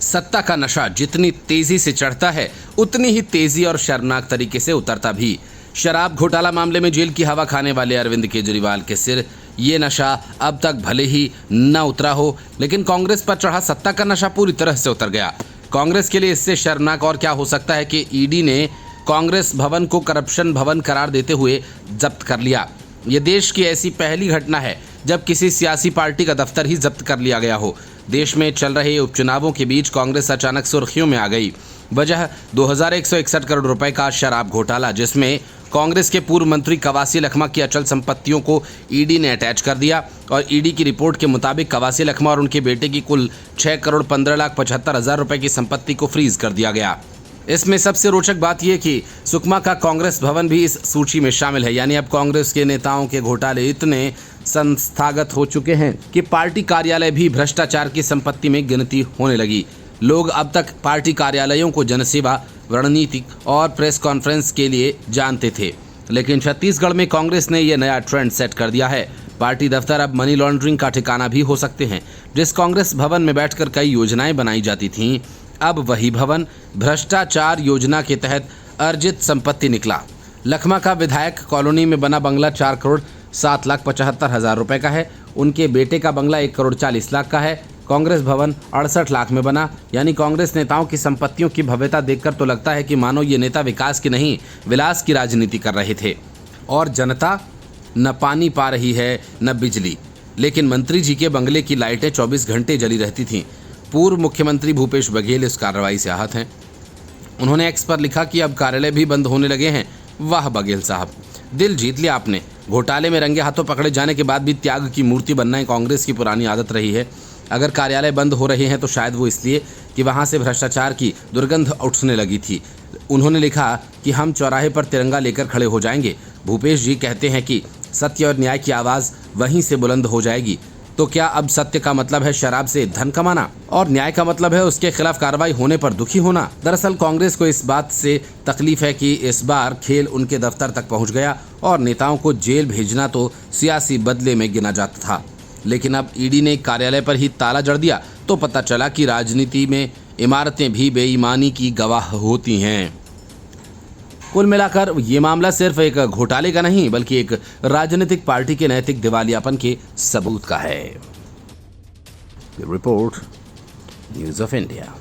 सत्ता का नशा जितनी तेजी से चढ़ता है उतनी ही तेजी और शर्मनाक तरीके से उतरता भी। शराब घोटाला मामले में जेल की हवा खाने वाले अरविंद केजरीवाल के सिर ये नशा अब तक भले ही न उतरा हो, लेकिन कांग्रेस पर चढ़ा सत्ता का नशा पूरी तरह से उतर गया। कांग्रेस के लिए इससे शर्मनाक और क्या हो सकता है कि ईडी ने कांग्रेस भवन को करप्शन भवन करार देते हुए जब्त कर लिया। ये देश की ऐसी पहली घटना है जब किसी सियासी पार्टी का दफ्तर ही जब्त कर लिया गया हो। देश में चल रहे उपचुनावों के बीच कांग्रेस अचानक सुर्खियों में आ गई। वजह 2161 करोड़ रुपए का शराब घोटाला, जिसमें कांग्रेस के पूर्व मंत्री कवासी लखमा की अचल संपत्तियों को ईडी ने अटैच कर दिया और ईडी की रिपोर्ट के मुताबिक कवासी लखमा और उनके बेटे की कुल 6,15,75,000 रुपए की संपत्ति को फ्रीज कर दिया गया। इसमें सबसे रोचक बात यह कि सुकमा का कांग्रेस भवन भी इस सूची में शामिल है। यानी अब कांग्रेस के नेताओं के घोटाले इतने संस्थागत हो चुके हैं कि पार्टी कार्यालय भी भ्रष्टाचार की संपत्ति में गिनती होने लगी। लोग अब तक पार्टी कार्यालयों को जनसेवा, रणनीतिक और प्रेस कॉन्फ्रेंस के लिए जानते थे, लेकिन छत्तीसगढ़ में कांग्रेस ने यह नया ट्रेंड सेट कर दिया है। पार्टी दफ्तर अब मनी लॉन्ड्रिंग का ठिकाना भी हो सकते हैं। जिस कांग्रेस भवन में बैठकर कई योजनाएं बनाई जाती थीं, अब वही भवन भ्रष्टाचार योजना के तहत अर्जित संपत्ति निकला। लखमा का विधायक कॉलोनी में बना बंगला 4,07,75,000 रुपए का है। उनके बेटे का बंगला 1,40,00,000 का है। कांग्रेस भवन 68 लाख में बना। यानी कांग्रेस नेताओं की संपत्तियों की भव्यता देखकर तो लगता है कि मानो ये नेता विकास की नहीं, विलास की राजनीति कर रहे थे और जनता न पानी पा रही है न बिजली। लेकिन मंत्री जी के बंगले की लाइटें 24 घंटे जली रहती थीं। पूर्व मुख्यमंत्री भूपेश बघेल इस कार्रवाई से आहत हैं। उन्होंने एक्स पर लिखा कि अब कार्यालय भी बंद होने लगे हैं। वाह बघेल साहब, दिल जीत लिया आपने। घोटाले में रंगे हाथों पकड़े जाने के बाद भी त्याग की मूर्ति बनना कांग्रेस की पुरानी आदत रही है। अगर कार्यालय बंद हो रहे हैं तो शायद वो इसलिए कि वहां से भ्रष्टाचार की दुर्गंध उठने लगी थी। उन्होंने लिखा कि हम चौराहे पर तिरंगा लेकर खड़े हो जाएंगे। भूपेश जी कहते हैं कि सत्य और न्याय की आवाज़ वहीं से बुलंद हो जाएगी। तो क्या अब सत्य का मतलब है शराब से धन कमाना और न्याय का मतलब है उसके खिलाफ कार्रवाई होने पर दुखी होना? दरअसल कांग्रेस को इस बात से तकलीफ है कि इस बार खेल उनके दफ्तर तक पहुंच गया और नेताओं को जेल भेजना तो सियासी बदले में गिना जाता था। लेकिन अब ईडी ने कार्यालय पर ही ताला जड़ दिया तो पता चला कि राजनीति में इमारतें भी बेईमानी की गवाह होती हैं। कुल मिलाकर ये मामला सिर्फ एक घोटाले का नहीं बल्कि एक राजनीतिक पार्टी के नैतिक दिवालियापन के सबूत का है। Report news of India.